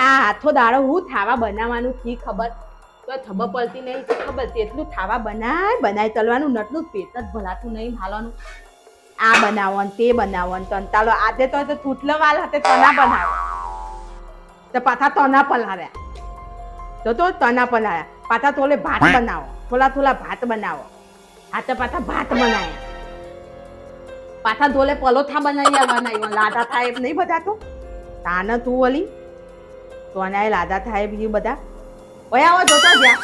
આ હાથો દાડો હું થાવા બનાવવાનું થી ખબર તો ખબર પડતી નહીં તો ખબર તેટલું થાવા બનાય તલવાનું નટનું પેટ જ ભલાતું નહીં હાલવાનું આ બનાવો ને તે બનાવો ને તંતાળો આજે તો તૂટલો વાલ hatte તના બનાવો તો પાછા તના પલાળ્યા તો તના પલાળ્યા પાછા થોડે ભાત બનાવો થોડા ભાત બનાવો આ તો પાછા ભાત બનાવ્યા પાછા ધોલે પલોઠા બનાવ્યા લાદા થાય એમ નહીં બધા તો તાને તું ઓલી તો આના લાદા થાય બીજું બધા ઓય આવો જોતા જ્યાં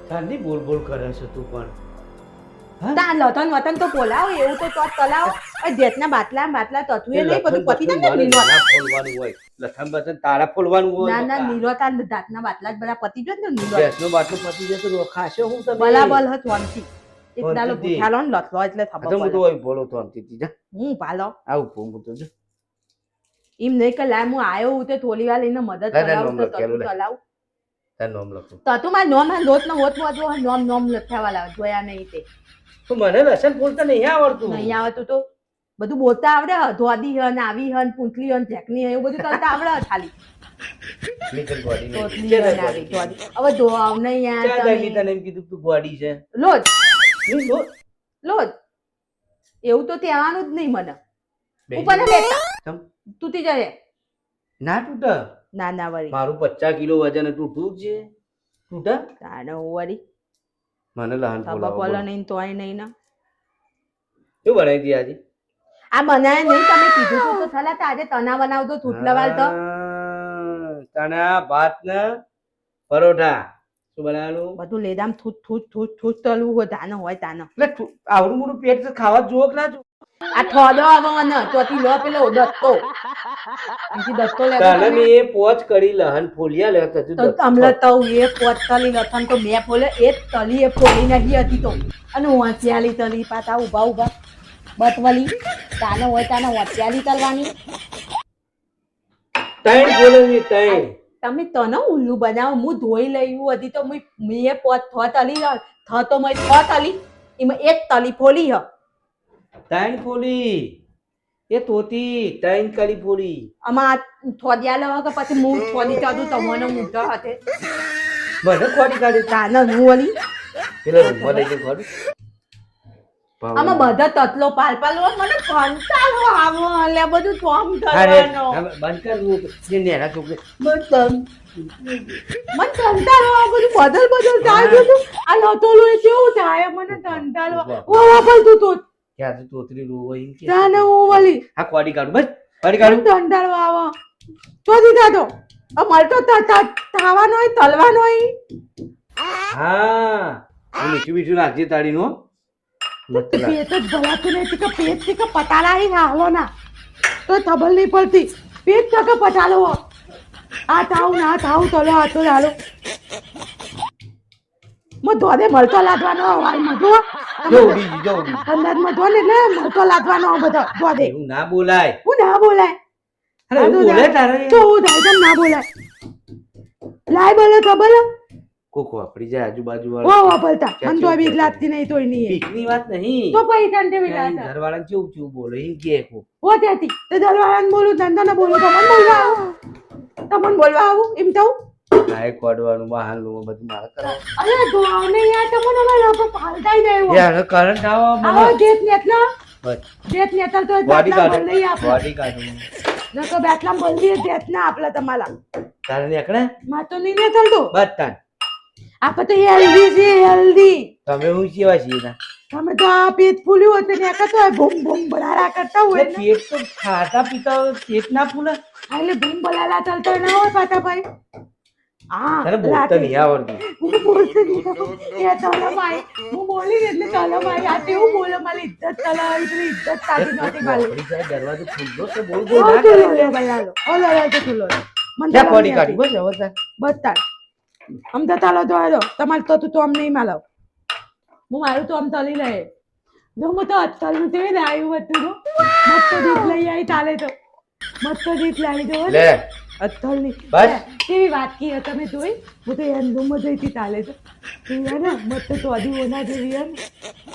ચાંદી બોલ બોલ કરે છે તું પણ તા લતન વતન તો બોલાવો એવું તો તલાવો જેટના બાટલા તથુએ નહીં બધું પતી જાય ને નીલો ફોલવાનું હોય લથમ બતન તારા ફોલવાનું હોય ના નીલો તા દાંતના બાટલા જ બધા પતી જાય ને નીલો ગેસનો બાટલો પતી જાય તો ખાશે હું તમે બલાબલ હત વનથી એકદાલો પૂછાલો ને લથલો એટલે ખબર તો હું તો હોય બોલો તો અંતી જા હું ભાલો આવું ફોન તો જો એમ નહીં કે લાય હું આયો હું તે થોડી વાર લઈને મદદ કરાવું તો તતું ચલાવું તાર નામ લખો તતું માં નોમ લોટ નો હોત વધો નોમ લખાવા લાવ જોયા નહીં તે તો મને લસણ બોલતા નહીં આવડતું નહીં આવતું તો બધું બોલતા આવડે ધોદી હન આવી હન પૂંછલી હન ઝેકની હન એવું બધું કરતા આવડે ખાલી નીચે ગોડી તોતલી હન આવી ધોદી હવે ધો આવ નહીં યાર ચાલ દાઈ તને એમ કીધું તું ગોડી છે લોજ લોટ લોજ એવું તો ત્યાંનું જ નહીં મને ઉપર ને બેટા તમ તૂટી જાય ના તૂટા ના વળી મારું 50 કિલો વજન તૂટું છે તૂટા તાને વળી મને લહાન ખબર પડે નહીં તોય નહીં ને શું બનાવી દી આજે આ બનાય નહીં તમે કીધું તું તો થલા આજે તના બનાવતો થૂટલાવાલ તો તના ભાત ને પરોઠા શું બનાવવાનું બધું લેદામ થૂટ તલવું હોય તાને હોય તાને એટલે આવડું મોટું પેટ છે ખાવા જોક ના જો આ થોડો આવવાનો ચોથી લો પેલો દત્તો એથી દત્તો લે તને મે એ પોચ કરી લહન ફોલિયા લે તો તો અમલે તો એ પોત તલી લથન તો મે ફોલે એ તલી એ ફોલી નહીં હતી તો અને વાંચ્યાલી તલી પાતા ઉભા બતવલી તાને હોય તાને વાંચ્યાલી તલવાની તૈણ બોલવી તૈણ તમે તને ઉલ્લુ બનાવો હું ધોઈ લઈવું હતી તો મે પોત થ તલી થ તો મે થ તલી એમાં એક તલી ફોલી હ તૈણ ફોલી એ તોતી તૈણ કરી ફોલી આમાં થોડિયા લેવા કે પછી હું થોડી ચાદુ તમને મૂઠા હાથે મને ખોટી કાઢી તાને હું વળી પેલો રૂમમાં લઈ જઈ ખોડી આમાં બધા તતલો પાલ મને કંટાળો આવો એટલે બધું ફોર્મ અરે કરવાનો બંધ કર હું જે નેના છોકરી મને કંટાળો આવો બધું બદલ થાય બધું આ લતોલો કેવું થાય મને કંટાળો ઓ ભાઈ તું તો ક્યાં તો તોતરી રોવો એમ કે તાને હું વળી આ કોડી કાઢું બસ કોડી કાઢું કંટાળો આવો તો દીધા તો મળતો થાવાનો હોય તલવાનો હોય હા હું મીઠું નાખજે તાળીનો પેટ જ ભલાતું નથી કે પેટ થી કે પટાલા ही હાલો ના તો ખબર નહીં પડતી પેટ કે પટાલો આ થાવ તલો આ તો હાલો મો દોડે મળતો લાદવાનો વાલ મધો જોડી અંદર મધો ને મળતો લાદવાનો બધો દોડે એવું ના બોલાય હું ના બોલાય અરે એવું બોલે તારે તો હું દાઈદમ ના બોલાય લાય બોલે તો બોલો કોકો આપડી જાય આજુબાજુ ઓ વાળા બોલતા મન તો બીક લાગતી નહીં તોય નહીં બીકની વાત નહીં તો પછી તંતે બીક લાગતા ઘરવાળાને કેવું કેવું બોલે એમ કે કો ઓ ત્યાંથી તો દરવાળાને બોલું ધંધાને બોલું તમને બોલવા આવું એમ થવું કાય કોડવાનું વાહનનું બધું મારે કરાવ અરે ધોવાને યાર તમને અમે લોકો પાલતાઈ જાય યાર કરંટ આવો આવો મને જેત નેતનો બસ જેત નેતલ તો બોડી બેટલા કાઢો બોલી આપણે બોડી કાઢો નકો બેટલા બોલી જેત ના આપલા તમારા તારે નીકળે માં તો નહીં નેતલ તો બતાન આપે તો હેલ્ધી છે હેલ્ધી તમે હું કેવા છીએ ના તમે તો આ પેટ ફૂલ્યું હોય તો નેકતો હોય ભૂમ ભૂમ બરારા કરતા હોય ને પેટ તો ખાતા પીતા હોય પેટ ના ફૂલે એટલે ભૂમ બલાલા ચાલતા ના હોય પાટા ભાઈ હા તને બોલતા નહીં આવડતું હું બોલતી નહીં એ તલા ભાઈ હું બોલી એટલે તલા ભાઈ આ તેવું બોલે મારી ઇજ્જત તલા એટલી ઇજ્જત તાકી નહોતી મારી આપણી સાહેબ દરવાજો ખુલ્લો છે બોલ ઓ બોલ ના તું કરે લે ભાઈ આલો ઓ લે તો તું લો મન ત્યાં કોડી કાઢી બસ હવે તાર બતા આમ તો તાલો તો આલો તમાર તો તું તો આમ નહીં માલો હું મારું તો આમ તલી લે જો હું તો અત્તલ નું તે આવ્યું હતું તો મસ્ત દીપ લઈ આવી તાલે તો મસ્ત દીપ લાવી દો લે અથલની બસ. કેવી વાત કી હે તમે જોઈ હું તો એન્ડોમાં જઈતી તાલે તો યાર ને મત તો આધી ઓના જેવી હે ને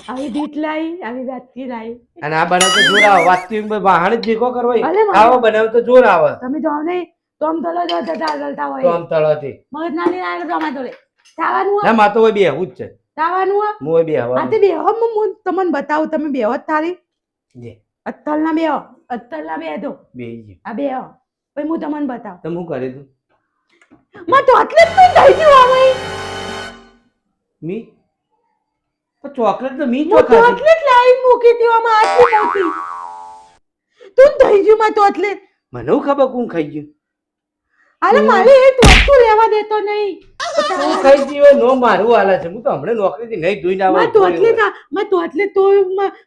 આવી દીટ લાઈ આવી વાત કી લાઈ અને આ બનાવ તો જોર આવે વાસ્તવિક વાહણ જ ભેગો કરવો હોય. અલે મારે- આવો બનાવ તો જોર આવે તમે જાઓ ને તો આમ તલો જો જતા ગલતા તો હોય આમ તળાથી મગજ ના લઈને આવ્યો તમારે જોડે ખાવાનું ના માં તો હોય બેહવું જ છે ખાવાનું હું હોય આ બેહવાનું તે બેહો હું તમને બતાવું તમે બેહો જ થારી જે અત્તલના બેહો અત્તલના બે દો બેહી ગયું આ બેહો પછી હું તમને બતાવું તો હું કરી દઉં માં તો આટલે જ નહીં થઈ ગયું અમે મી તો ચોકલેટ તો મી હું તો ચોખાતી આટલે જ લાઈન મૂકી હતી આમાં આટલી મોટી તું થઈ ગયું માં તો આટલે મને હું ખબર કોણ ખાઈ ગયું અરે મારે એ વસ્તુ લેવા દેતો નહીં તું ખાઈ ગયો નો મારું હાલે છે હું તો હમણાં નોકરીથી નહીં ધોઈને આવું માં તો આટલે ના માં તો આટલે તો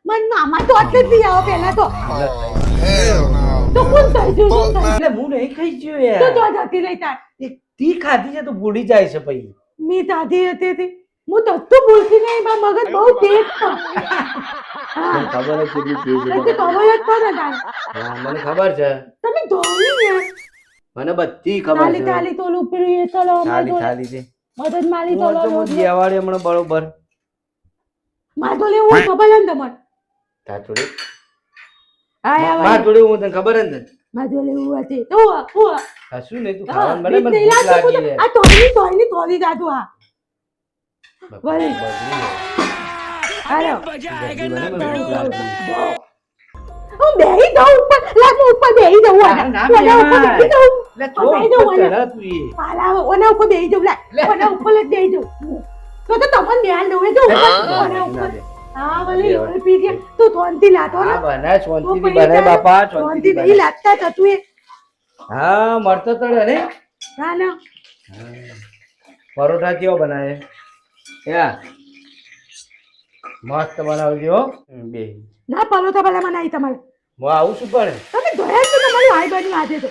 મન મામા તો આટલે જ લઈ આવો પહેલા તો કોણ થઈ ગયું એટલે હું નહીં ખાઈ ગયો તો યાર તો જતી રહી તાર એક તી ખાધી છે તો ભૂલી જાય છે પછી મી તાધી હતી તે હું તો તું ભૂલતી નહીં માં મગજ બહુ તેજ તો હા મને ખબર છે કેટલી તેજ એ તો ખબર જ તો ને તાર હા મને ખબર છે તમે ધોઈ ને મને બધી ખબર તાલી છે તાલી તો ઉપરી એ ચલો થાલી થાલી છે મદદ મારી હું તો ચલો હું દિવાળી હમણાં બરોબર માં તો લેવું હોય ખબર ને તમારે તાર જોડે આયા માર જોડે હું તને ખબર જ ને માં જો લેવું હતી તો હું હસું નહીં તું ખાવાનું બને મને ભૂખ લાગી છે આ તોડી તોડી દાદુ આ બગડી હાલો બગડી મને ભૂખ લાગી. હું બેહી દઉં ઉપર લાગ હું ઉપર બેહી દઉં ના, ઓના ઉપર બેહાય. બેહી દઉં એટલે બેહી જો દઉં ચડા તું એ. પાલા ઓના ઉપર બેહી દઉં લા ઓના ઉપર જ બેહી દઉં તો તમને ધ્યાન દઉં એ જો ઓના ના ઉપર દે. હા ભલે ઓલ પી ગયા તું થોનથી લાતો હા ને બનાય શાંતિથી તો પછી બનાય તારે બાપા થોનથી શાંતિથી બેહી બનાય. લાગતા જ હતું એ હા મળતો તો ને ના ના પરોઠા કેવો બનાવે યા મસ્ત બનાવજો હો. બે ના પલોઠા ભલા બનાવી તમારે હું આવું છું પણ તમે ધોયા જ તમારી આઈ બની આજે તો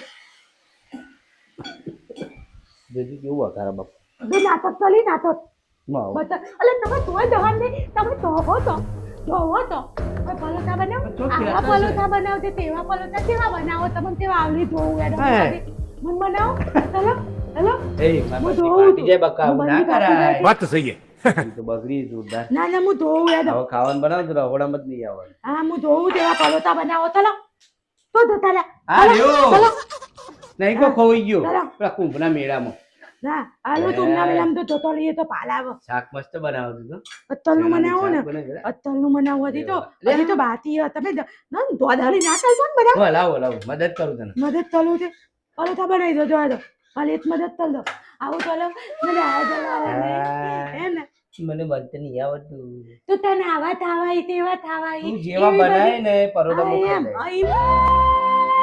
બીજું કેવું વખારા બાપા બે નાટક ચાલી નાટક હું આવું. બતા અલે તમે તોય જવાન નહીં તમે જોવો તો કોઈ પલોઠા બનાવો તો આવા કહેતા છે. પલોઠા બનાવો તે તેવા પલોઠા કેવા બનાવો તમને તેવા આવડી જોવું એનો હે. મન બનાવો ચલો ચલો એ હું મારી જોઉં ફાટી છું. જાય બકા આવું ના હું બંધ કરાય કાપી बात तो सही है ઈ તો બગડી જોરદાર ના ના હું જોઉં યાદ હવે ખાવાનું બનાવજો તો રહોડામાં જ નહીં આવવાનું હા હું જોઉં તેવા પલોઠા બનાવો ચલો તો જતા રહ્યા હા ચલો, રહ્યો. ચલો નહીં કો ખોઈ ગયો ચાલો. પેલા કુંભના મેળામાં ના આલુ હે. તુમના મેલામ તો જોતો લઈએ તો પાલાવ શાક મસ્ત બનાવતું હતું અત્તરનું બનાવો ને શાક બનાવ્યું ને? અત્તરનું બનાવો હજી તો લે. હજી તો બાકી હે. તમે ના દોધારી ના કરજો ને બધા હું હલાવું હલાવું મદદ કરું તને મદદ ચાલુ છે પરોઠા બનાવી દો જોવા દો ખાલી એક મદદ ચાલ દો આવું ચાલો મને આ ચલાવે હે ને મને બનતે નહીં આવડતું તો તને આવા થાવાય તેવા થાવાય તું જેવા એવી બધી- બનાય ને પરોઠા આ મૂકી એમ, દે. આ એમ.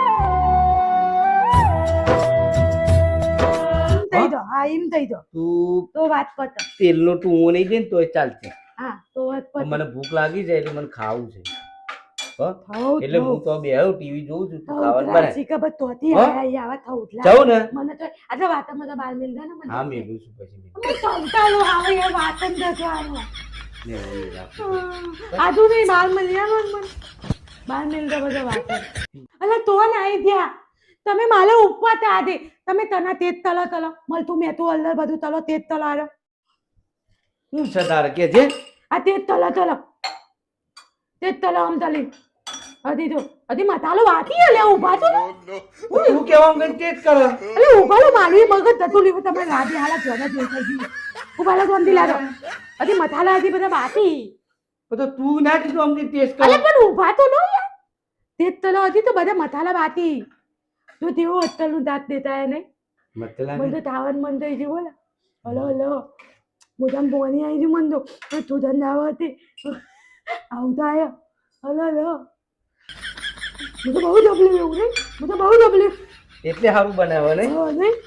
એમ થઈ દો હા એમ થઈ દો તું તો વાત પત તેલનો ટૂવો નહીં દે ને તોય ચાલશે હા તો વાત પણ પત મને ભૂખ લાગી જાય એટલે મને ખાવું છે હો? થવું એટલે હું તો બે ટીવી જોઉં છું તું ખાવાનું થવું બનાય ખબર તોથી હો? આયા આવા થવું જાઉં ને મને તો આજે વાતમાં તો બાર મિલ ને મને હા મેલું છું પછી મેલું. અમે કંટાળો આવે એ વાત જ જવાનું ને એવું રાખું. આજુ નહીં બાર મળી મને બાર મિલ તો બધા વાત અલે તો ને આઈ ગયા તમે માલે ઉપવા તા આદે તમે તને તેજ તલો તલો મળતું મેં તું અલ્લર બધું તલો તેજ તલો આરો શું છે તારે કે છે આ તેજ તલો તલો તેજ તલો આમ તલી હજી મસાલો વાતી લે ઉભા છો ને તું કેવા માંગે તે જ કરો અલે ઉભા લો મારું એ મગજ થતું લેવું તમે રાધી હાલા જોડા જોઈ થઈ ગયું ઉભા લો ગોંધી લાડો હજી મસાલા હજી બધા બાકી તો તું ના કીધું અમને ટેસ્ટ અલે કરો પણ ઉભા તો નો યાર તેજ તલો હજી તો બધા મસાલા બાકી જો તેવો અત્તરનું દાંત દેતા હે નહીં મતલબ મને તો તાવન મન થઈ ગયું બોલા હલો હલો મોઢામાં બોની આવી ગયું મન તો તું ધંધા હતી આવતા આયા હલો હલો હું તો બહુ ડબલ્યુ એવું નહીં હું તો બહુ ડબલ્યુ એટલે સારું બનાવે ને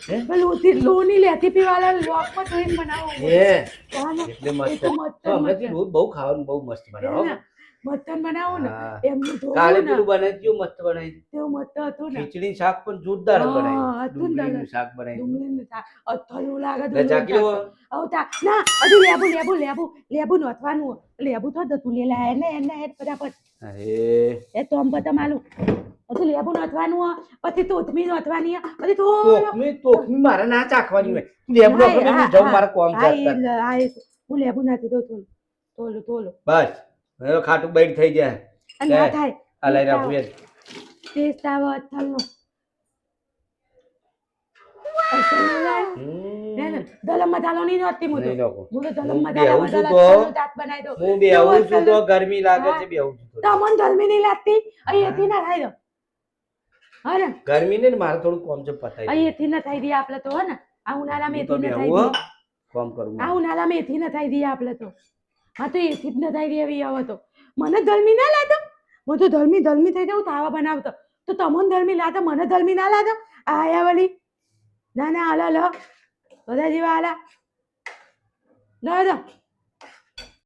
હે? પેલું લોની લેતી પીવાલા લોકમાં ધોઈને બનાવો એ હા ને, એટલે એ મસ્ત તો તો હમણાંથી રોજ બહુ ખાવાનું બહુ મસ્ત બનાવો ને, મટન બનાવો ને હા. એમનું કાલે ધોવું ને પેલું બનાવી ગયું મસ્ત બનાવી તેવું મસ્ત હતું ને ખીચડી શાક પણ જોરદાર હા, બનાવ્યું હતું ને ડુંગળીનું દાદા. શાક બનાવ્યું ડુંગળીનું શાક અથલું લાગે એટલે ચાખી લો. આવતા ના હજી લેબુ નોતવાનું લેબુ તો જતું લે લાય ને એને ફટાફટ અરે એ તો અંબત માલું પછી લેબુ નોતવાનું હો, પછી તોથમી નોતવાની હો, પછી થોડો તોખમી મારે ના ચાખવાની હોય તું લેબુ નાખો ને હું જાઉં મારે કોમ છે અત્યારે. હું લેબુ નાખી દઉં થોડું થોડું થોડું બસ હવે ખાટું બૈડ થઈ જાય અને ના થાય આ લઈ રાખું યાર. ટેસ્ટ આવે અથલનો દલમ મસાલો નહીં નોતતી હું નહીં તો નાખો. હું તો દલમ હું મસાલા બેહું છું મસાલા તો- અથલનું દાંત બનાવી દઉં હું બેહું છું તો ગરમી લાગે છે બેહું છું તો. તમને ગરમી નહીં લાગતી અહીંયાથી ના થાય દો હા ને ગરમી ને મારે થોડું કોમ છે પતાઈ દે. અહીંયાથી ના થઈ દઈએ આપણે તો હે ને આ ઉનાળામાં હું તો એથી ના બેહું થઈ હો. દઈએ કોમ કરું આ ઉનાળામાં એથી ના થઈ દઈએ આપણે તો હા તો એથી જ ના થઈ દઈએ એવી હવે તો મને ગરમી ના લાગે હું તો ધર્મી થઈ જાઉં તાવા બનાવતો તો તમને ગરમી લાગે મને ગરમી ના લાગે આ આયા વળી ના ના હાલો લો બધા જેવા હાલા લો